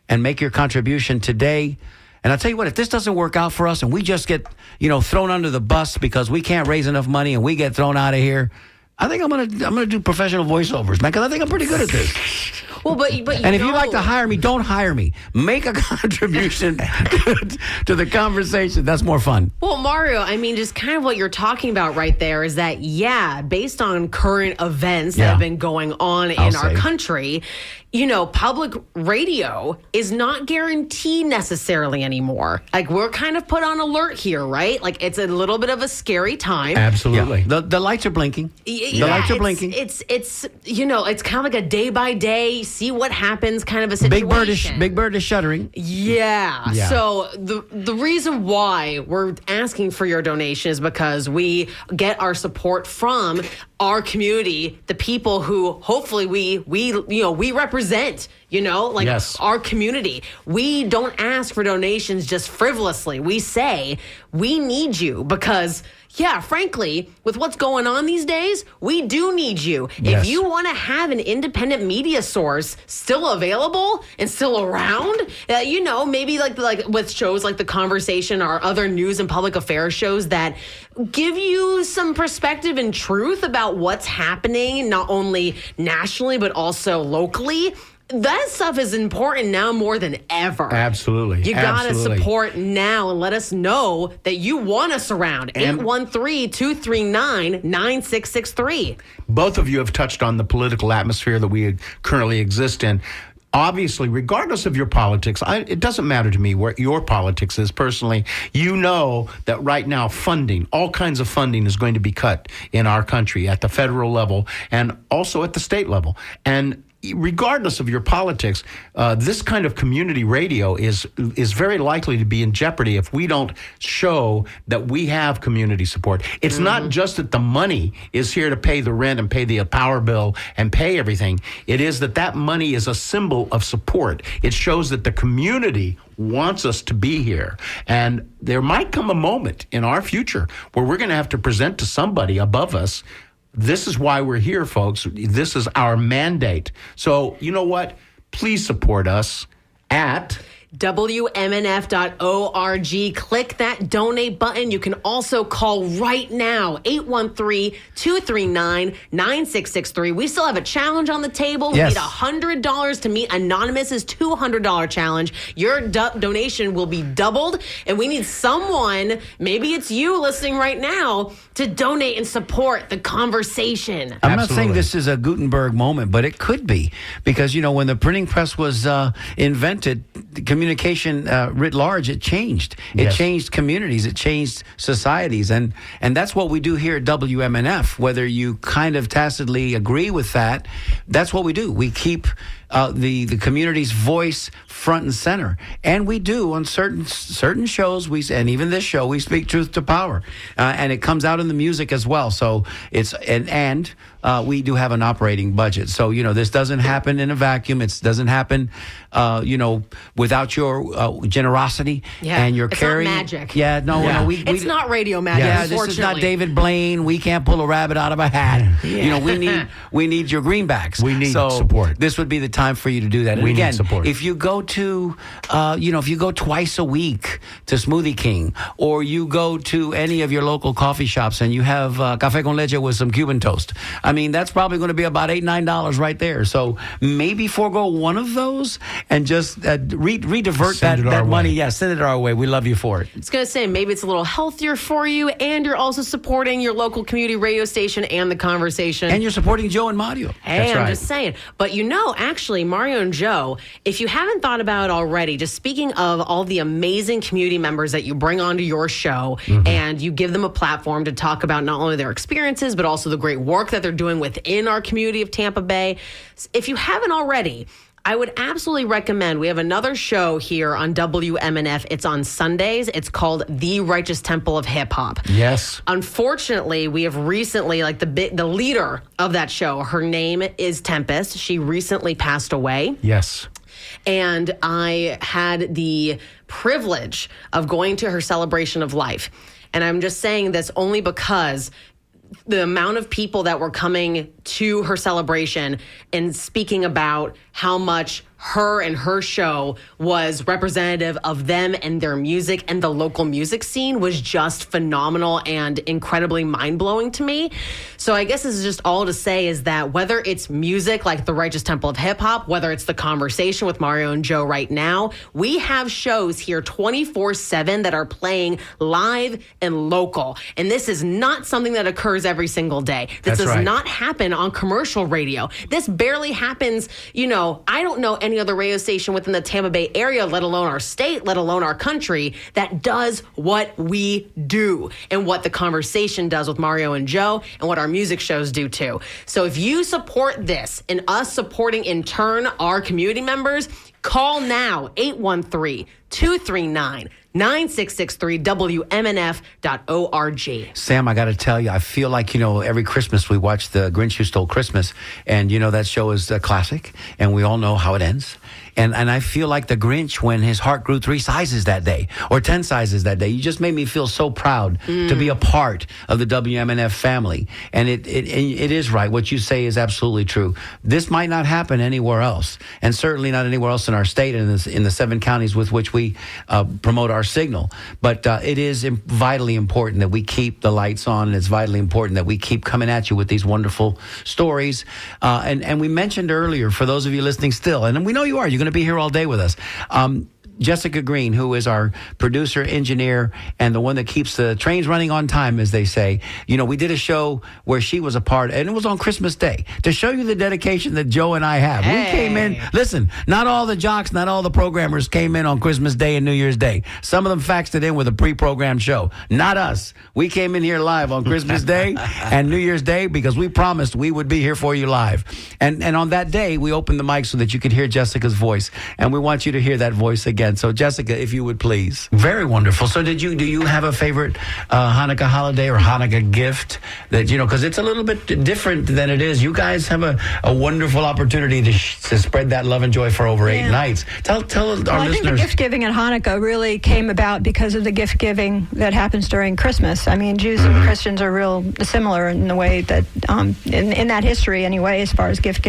and make your contribution today. And I'll tell you what, if this doesn't work out for us and we just get, thrown under the bus because we can't raise enough money and we get thrown out of here, I think I'm gonna do professional voiceovers, man, because I think I'm pretty good at this. Well, but And if you'd like to hire me, don't hire me. Make a contribution to the conversation. That's more fun. Well, Mario, I mean, just kind of what you're talking about right there is that, based on current events that have been going on in our country, public radio is not guaranteed necessarily anymore. Like, we're kind of put on alert here, right? Like, it's a little bit of a scary time. Absolutely. Yeah. The lights are blinking. The lights are blinking. It's it's kind of like a day by day, see what happens kind of a situation. Big Bird is shuddering. Yeah. So the reason why we're asking for your donation is because we get our support from our community, the people who hopefully we represent, Yes. our community. We don't ask for donations just frivolously. We say we need you because, frankly, with what's going on these days, we do need you. Yes. If you want to have an independent media source still available and still around, maybe like with shows like The Conversation or other news and public affairs shows that give you some perspective and truth about what's happening, not only nationally, but also locally. That stuff is important now more than ever. Absolutely. You got to Absolutely. support now and let us know that you want us around. And- 813-239-9663. Both of you have touched on the political atmosphere that we currently exist in. Obviously, regardless of your politics, it doesn't matter to me what your politics is personally. You know that right now funding, all kinds of funding is going to be cut in our country at the federal level and also at the state level. And regardless of your politics, this kind of community radio is very likely to be in jeopardy if we don't show that we have community support. It's not just that the money is here to pay the rent and pay the power bill and pay everything. It is that money is a symbol of support. It shows that the community wants us to be here. And there might come a moment in our future where we're going to have to present to somebody above us, this is why we're here, folks. This is our mandate. So, you know what? Please support us at WMNF.org. Click that donate button. You can also call right now, 813-239-9663. We still have a challenge on the table. Yes. We need $100 to meet Anonymous's $200 challenge. Your donation will be doubled, and we need someone, maybe it's you listening right now, to donate and support the conversation. I'm not Absolutely. saying this is a Gutenberg moment, but it could be. Because, when the printing press was invented, the communication writ large, it changed. It Yes. changed communities. It changed societies. And that's what we do here at WMNF. Whether you kind of tacitly agree with that, that's what we do. We keep the community's voice front and center. And we do on certain shows, and even this show, we speak truth to power. And it comes out in the music as well. So it's, and we do have an operating budget. So, this doesn't happen in a vacuum. It doesn't happen, without your generosity and your it's caring. not magic. Yeah, no, It's not radio magic. yeah, this unfortunately. is not David Blaine. We can't pull a rabbit out of a hat. We need your greenbacks. We need support. This would be the time for you to do that. And We need again, support. if you go to, if you go twice a week to Smoothie King, or you go to any of your local coffee shops and you have café con leche with some Cuban toast, I mean, that's probably going to be about $8-9 right there. So maybe forego one of those and just redivert Send it our that money. way. Yeah, send it our way. We love you for it. I was going to say, maybe it's a little healthier for you, and you're also supporting your local community radio station and the conversation. And you're supporting Joe and Mario. Hey, That's I'm right. just saying. But actually, Mario and Joe, if you haven't thought about it already, just speaking of all the amazing community members that you bring onto your show and you give them a platform to talk about not only their experiences, but also the great work that they're doing within our community of Tampa Bay. If you haven't already, I would absolutely recommend. We have another show here on WMNF. It's on Sundays. It's called The Righteous Temple of Hip Hop. Yes. Unfortunately, we have recently, the leader of that show, her name is Tempest. She recently passed away. Yes. And I had the privilege of going to her celebration of life. And I'm just saying this only because the amount of people that were coming to her celebration and speaking about how much her and her show was representative of them and their music and the local music scene was just phenomenal and incredibly mind-blowing to me. So I guess this is just all to say is that whether it's music like the Righteous Temple of Hip Hop, whether it's the conversation with Mario and Joe right now, we have shows here 24/7 that are playing live and local. And this is not something that occurs every single day. This That's does right. not happen on commercial radio. This barely happens, I don't know any other radio station within the Tampa Bay area, let alone our state, let alone our country, that does what we do and what the conversation does with Mario and Joe and what our music shows do too. So if you support this and us supporting in turn our community members, call now 813-239-9663 WMNF.org. Sam, I got to tell you, I feel like, every Christmas we watch The Grinch Who Stole Christmas, and, that show is a classic, and we all know how it ends. And I feel like the Grinch when his heart grew 3 sizes that day, or 10 sizes that day. You just made me feel so proud to be a part of the WMNF family. And it is right. What you say is absolutely true. This might not happen anywhere else, and certainly not anywhere else in our state and in the 7 counties with which we promote our signal. But it is vitally important that we keep the lights on, and it's vitally important that we keep coming at you with these wonderful stories. And we mentioned earlier, for those of you listening still, and we know you are, you're going to be here all day with us. Jessica Green, who is our producer, engineer, and the one that keeps the trains running on time, as they say. We did a show where she was a part, and it was on Christmas Day, to show you the dedication that Joe and I have. We came in, listen, not all the jocks, not all the programmers came in on Christmas Day and New Year's Day. Some of them faxed it in with a pre-programmed show. Not us. We came in here live on Christmas Day and New Year's Day because we promised we would be here for you live. And on that day, we opened the mic so that you could hear Jessica's voice, and we want you to hear that voice again. So, Jessica, if you would please. Very wonderful. So, do you have a favorite Hanukkah holiday or Hanukkah gift that because it's a little bit different than it is. You guys have a wonderful opportunity to spread that love and joy for over 8 nights. Tell our listeners. I think the gift giving at Hanukkah really came about because of the gift giving that happens during Christmas. I mean, Jews and Christians are real similar in the way that in that history anyway, as far as gift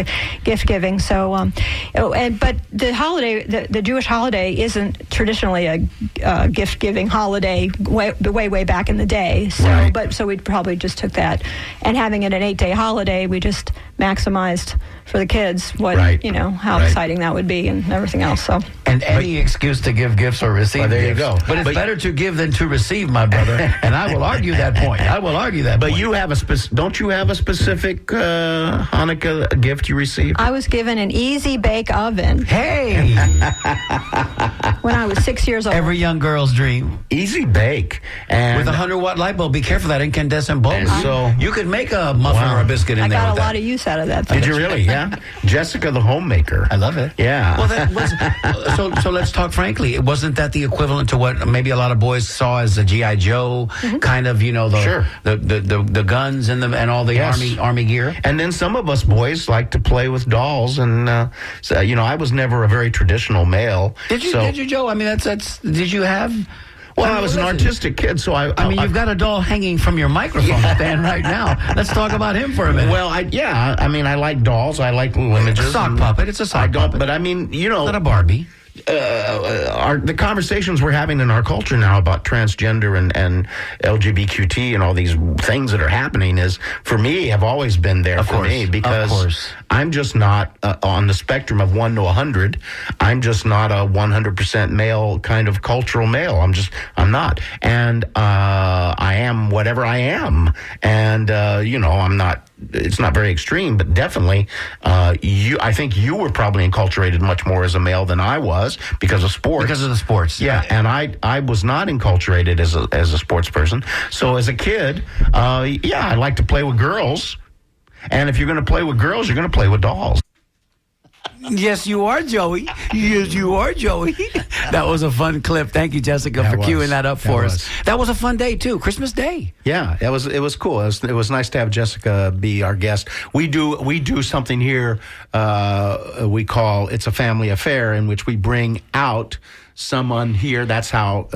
giving. So, but the holiday, the Jewish holiday, isn't traditionally a gift-giving holiday way back in the day. So, Right. so we probably just took that, and having it an 8-day holiday, we just maximized for the kids what Right. how Right. exciting that would be and everything else. So And any excuse to give gifts or receive Well, there you gifts. go. But it's But- better to give than to receive, my brother. And I will argue that point. But you have don't you have a specific Hanukkah gift you received? I was given an Easy Bake Oven Hey, when I was 6 years old. every young girl's dream. Easy bake. And With a 100-watt light bulb, be careful that incandescent bulb. And so- you could make a muffin Wow. or a biscuit in I there got with a lot that. of use out of that. Did you really? Yeah. Jessica, the homemaker. I love it. Yeah. Well, that was, so let's talk frankly. Wasn't that the equivalent to what maybe a lot of boys saw as a GI Joe kind of, Sure. the guns and all the Yes. army gear? And then some of us boys like to play with dolls, and I was never a very traditional male. Did you, Joe? I mean, that's. Did you have? Well, I was an artistic kid, so I mean, you've got a doll hanging from your microphone stand right now. Let's talk about him for a minute. Well, I like dolls. I like little images. Sock puppet. It's a sock puppet. But I mean, Not a Barbie. the conversations we're having in our culture now about transgender and LGBTQT and all these things that are happening is, for me, have always been there for me, because I'm just not on the spectrum of 1 to 100. I'm just not a 100% male kind of cultural male. I'm not. And I am whatever I am. And, I'm not, it's not very extreme, but definitely, I think you were probably enculturated much more as a male than I was because of sports. Because of the sports. Yeah, and I was not enculturated as a sports person. So as a kid, I like to play with girls. And if you're going to play with girls, you're going to play with dolls. Yes, you are, Joey. Yes, you are, Joey. That was a fun clip. Thank you, Jessica, for queuing that up for us. That was a fun day, too. Christmas Day. Yeah, it was cool. It was nice to have Jessica be our guest. We do something here we call It's a Family Affair, in which we bring out someone here. That's how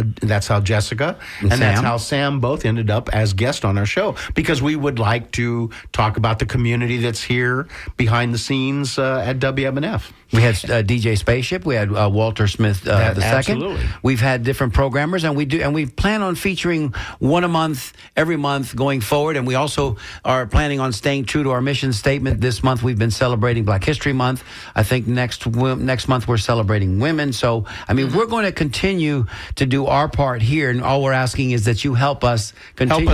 Jessica and that's how Sam both ended up as guests on our show, because we would like to talk about the community that's here behind the scenes at WMNF. We had DJ Spaceship. We had Walter Smith the second. Absolutely. We've had different programmers, and we plan on featuring one a month, every month going forward. And we also are planning on staying true to our mission statement. This month we've been celebrating Black History Month. I think next month we're celebrating women. So I mean, we're going to continue to do our part here, and all we're asking is that you help us continue.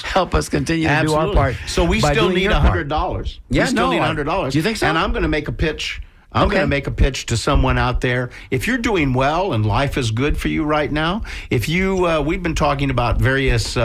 Help us continue to do our part. So we still need $100. Yeah, we still need $100. Do you think so? And I'm going to make a pitch. I'm going to make a pitch to someone out there. If you're doing well and life is good for you right now, if you, we've been talking about various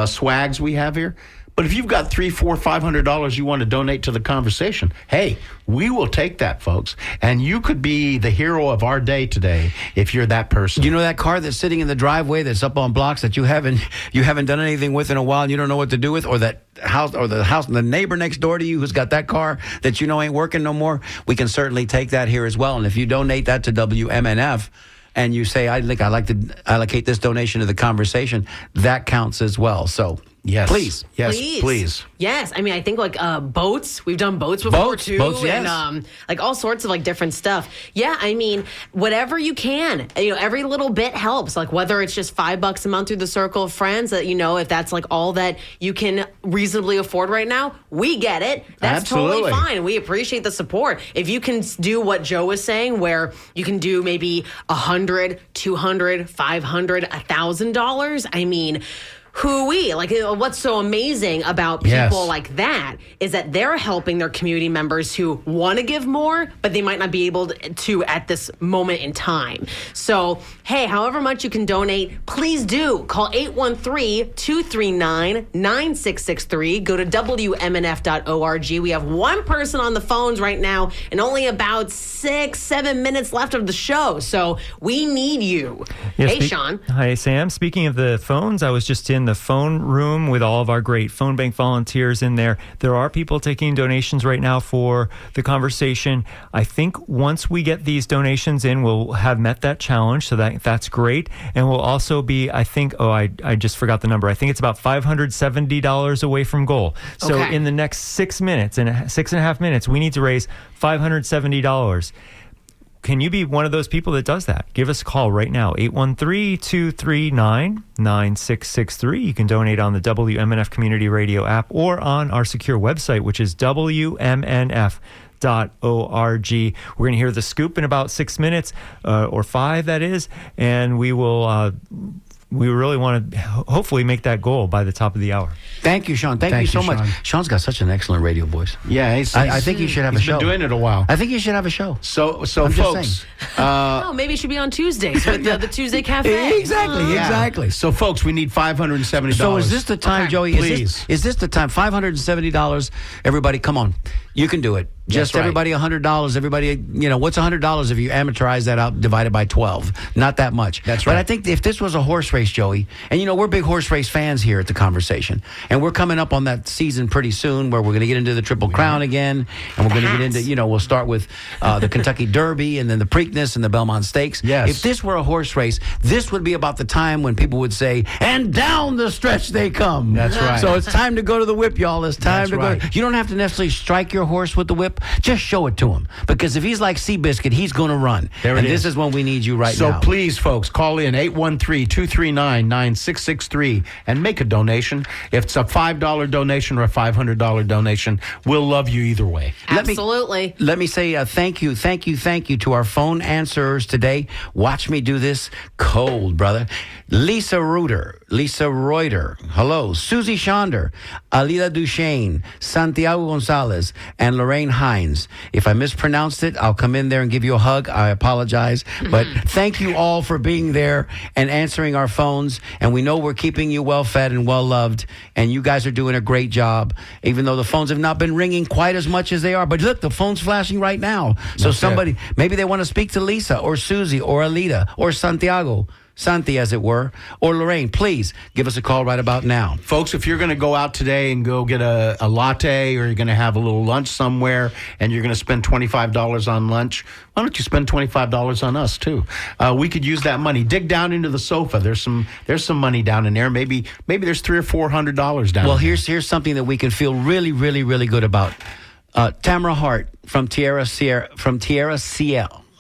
swags we have here. But if you've got $300, $400, $500 you want to donate to the conversation, hey, we will take that, folks. And you could be the hero of our day today if you're that person. You know that car that's sitting in the driveway that's up on blocks that you haven't done anything with in a while and you don't know what to do with, or that house, or the neighbor next door to you who's got that car that you know ain't working no more? We can certainly take that here as well. And if you donate that to WMNF, and you say, I'd like to allocate this donation to the conversation, that counts as well. So, yes. Please. Yes, please. Yes. I mean, I think like boats. We've done boats before, too. Boats, yes. And like all sorts of like different stuff. Yeah. I mean, whatever you can. Every little bit helps. Like whether it's just $5 a month through the circle of friends, that, if that's like all that you can reasonably afford right now, we get it. That's Absolutely. totally fine. We appreciate the support. If you can do what Joe was saying, where you can do maybe $100, $200, $500, $1,000, I mean, hoo-wee. Like, what's so amazing about people like that is that they're helping their community members who want to give more, but they might not be able to at this moment in time. So, hey, however much you can donate, please do. Call 813-239-9663. Go to WMNF.org. We have one person on the phones right now and only about 6-7 minutes left of the show. So we need you. Yes, hey, Sean. Hi, Sam. Speaking of the phones, I was just in the phone room with all of our great phone bank volunteers in there. There are people taking donations right now for the conversation. I think once we get these donations in, we'll have met that challenge, so that's great. And we'll also be, I think, I just forgot the number. I think it's about $570 away from goal. So in the next 6 minutes, 6.5 minutes, we need to raise $570. can you be one of those people that does that? Give us a call right now, 813-239-9663. You can donate on the WMNF Community Radio app or on our secure website, which is WMNF.org. We're going to hear the scoop in about 6 minutes, or 5, that is, and we will. We really want to hopefully make that goal by the top of the hour. Thank you, Sean. Thank you so much. Sean. Sean's got such an excellent radio voice. Yeah, I think you should have a show. He's been doing it a while. I think you should have a show. So I'm just folks. Oh, maybe it should be on Tuesdays with the Tuesday Cafe. Exactly. So, folks, we need $570. So is this the time, Okay. Joey? Please. Is this the time? $570. Everybody, come on. You can do it. Just right. everybody $100. Everybody, what's $100 if you amateurize that out divided by 12? Not that much. That's But right. I think if this was a horse race, Joey, and we're big horse race fans here at the Conversation, and we're coming up on that season pretty soon where we're going to get into the Triple Crown again, and we're going to get into, we'll start with the Kentucky Derby and then the Preakness and the Belmont Stakes. Yes. If this were a horse race, this would be about the time when people would say, and down the stretch they come. That's right. So it's time to go to the whip, y'all. It's time That's to go. right. You don't have to necessarily strike your horse with the whip. Just show it to him. Because if he's like Seabiscuit, he's going to run. There it and is. this is when we need you right So now. please, folks, call in 813-239-9663 and make a donation. If it's a $5 donation or a $500 donation, we'll love you either way. Absolutely. Let me say thank you to our phone answerers today. Watch me do this cold, brother. Lisa Reuter, hello. Susie Schonder, Alida Duchesne, Santiago Gonzalez, and Lorraine Hines. If I mispronounced it, I'll come in there and give you a hug. I apologize. But thank you all for being there and answering our phones. And we know we're keeping you well fed and well loved. And you guys are doing a great job, even though the phones have not been ringing quite as much as they are. But look, the phone's flashing right now. So somebody, maybe they want to speak to Lisa or Susie or Alida or Santi, as it were, or Lorraine. Please give us a call right about now. Folks, if you're going to go out today and go get a latte, or you're going to have a little lunch somewhere and you're going to spend $25 on lunch, why don't you spend $25 on us too? We could use that money. Dig down into the sofa. There's some money down in there. Maybe there's $300 or $400 down. Well, in here's something that we can feel really, really, really good about. Tamara Hart from Tierra Sierra.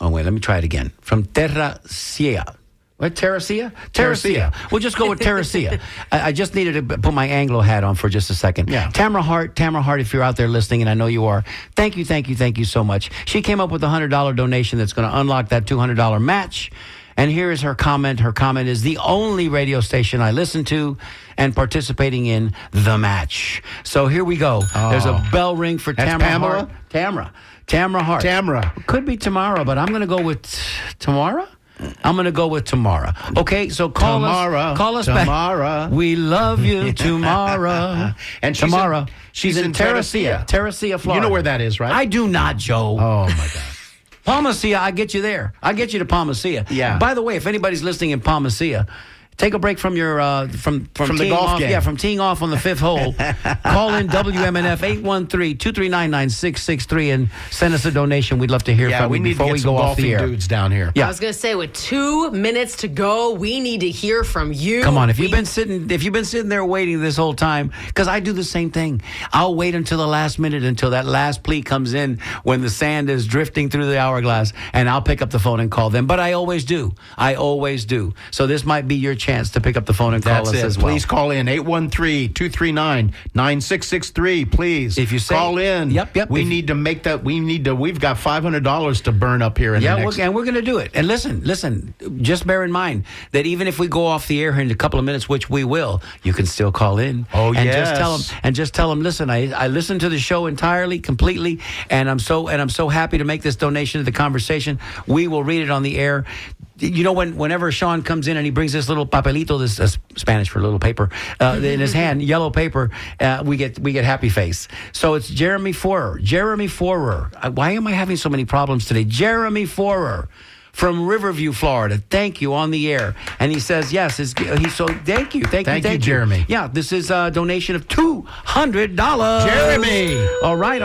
Oh wait, let me try it again. From Terra Sierra. What, Terracia? Terracia. We'll just go with Terracia. I just needed to put my Anglo hat on for just a second. Yeah. Tamara Hart, if you're out there listening, and I know you are, thank you so much. She came up with a $100 donation that's going to unlock that $200 match. And here is her comment. Her comment is, the only radio station I listen to and participating in the match. So here we go. Oh. There's a bell ring for That's Tamara Pamela? Hart. Tamara Hart. Tamara. Could be Tamara, but I'm going to go with Tamara. I'm going to go with Tamara. Okay, so call us Tamara. back. We love you, Tamara. And she's Tamara. she's in Terracia, Florida. You know where that is, right? I do not, Joe. Oh, my God. Palmacia, I get you there. I get you to Palmacia. Yeah. By the way, if anybody's listening in Palmacia, take a break from your from the teeing golf off, game. Yeah, from teeing off on the fifth hole. Call in WMNF 813-239-9663 and send us a donation. We'd love to hear Yeah, from we you need to before get we some go off the golfing air. dudes down here. Yeah. I was going to say, with 2 minutes to go, we need to hear from you. Come on, if you've been sitting there waiting this whole time, because I do the same thing. I'll wait until the last minute, until that last plea comes in when the sand is drifting through the hourglass, and I'll pick up the phone and call them. But I always do. So this might be your chance to pick up the phone and call That's us it. as well. Please call in 813-239-9663. Please. If you say- call in. Yep. We need to make that. We've got $500 to burn up here in the next. and we're going to do it. And listen, just bear in mind that even if we go off the air in a couple of minutes, which we will, you can still call in. Oh, and yes. just tell them, listen, I listened to the show entirely, completely, and I'm so happy to make this donation to the Conversation. We will read it on the air. You know, whenever Sean comes in and he brings this little papelito, this Spanish for little paper, in his hand, yellow paper, we get happy face. So it's Jeremy Forer. Why am I having so many problems today? Jeremy Forer from Riverview, Florida. Thank you, on the air. And he says, yes, thank you. Thank you, Jeremy. Yeah, this is a donation of $200. Jeremy. All right.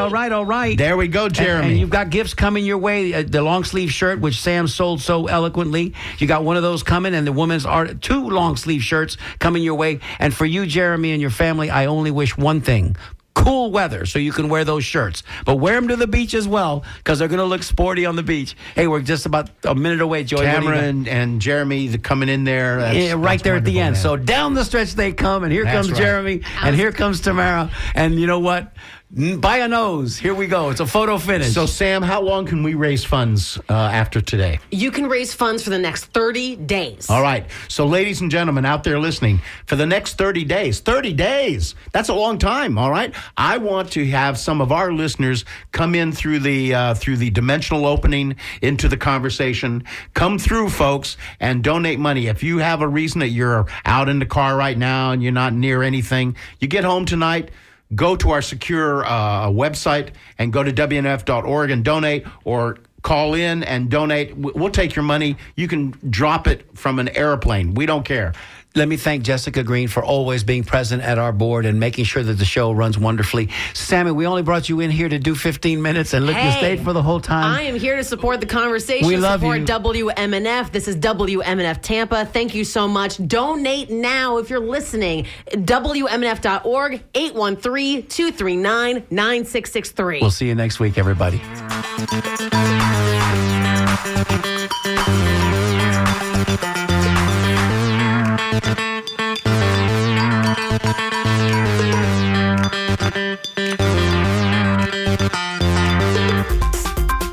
There we go, Jeremy. And you've got gifts coming your way. The long sleeve shirt, which Sam sold so eloquently. You got one of those coming, and the women's are 2 long sleeve shirts coming your way. And for you, Jeremy, and your family, I only wish one thing. cool weather, so you can wear those shirts. But wear them to the beach as well, because they're going to look sporty on the beach. Hey, we're just about a minute away, Joey. Tamara and Jeremy coming in there. Right there at the end. Man. So down the stretch they come, and here That's comes right. Jeremy, and here comes Tamara. And you know what? By a nose. Here we go. It's a photo finish. So, Sam, how long can we raise funds after today? You can raise funds for the next 30 days. All right. So, ladies and gentlemen out there listening, for the next 30 days, that's a long time, all right? I want to have some of our listeners come in through the dimensional opening into the conversation. Come through, folks, and donate money. If you have a reason that you're out in the car right now and you're not near anything, you get home tonight, go to our secure website and go to WMNF.org and donate, or call in and donate. We'll take your money. You can drop it from an airplane. We don't care. Let me thank Jessica Green for always being present at our board and making sure that the show runs wonderfully. Sammy, we only brought you in here to do 15 minutes, and look, you stayed for the whole time. I am here to support the conversation. We love support you. WMNF. This is WMNF Tampa. Thank you so much. Donate now if you're listening. WMNF.org, 813-239-9663. We'll see you next week, everybody.